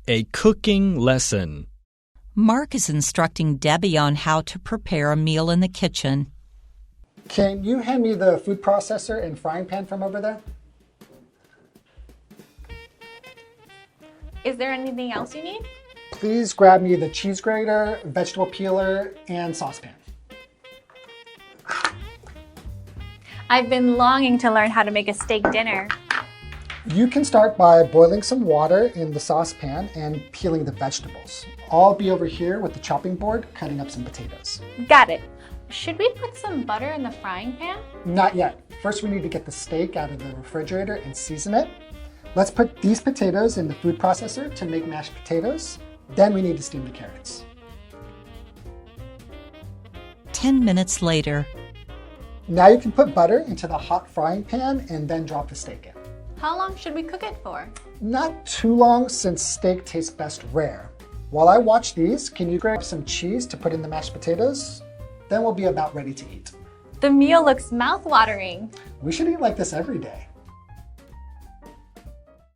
A cooking lesson. Mark is instructing Debbie on how to prepare a meal in the kitchen. Can you hand me the food processor and frying pan from over there? Is there anything else you need? Please grab me the cheese grater, vegetable peeler, and saucepan. I've been longing to learn how to make a steak dinner. You can start by boiling some water in the saucepan and peeling the vegetables. I'll be over here with the chopping board cutting up some potatoes. Got it. Should we put some butter in the frying pan? Not yet. First we need to get the steak out of the refrigerator and season it. Let's put these potatoes in the food processor to make mashed potatoes. Then we need to steam the carrots. 10 minutes later. Now you can put butter into the hot frying pan and then drop the steak in. How long should we cook it for? Not too long since steak tastes best rare. While I watch these, can you grab some cheese to put in the mashed potatoes? Then we'll be about ready to eat. The meal looks mouth-watering. We should eat like this every day.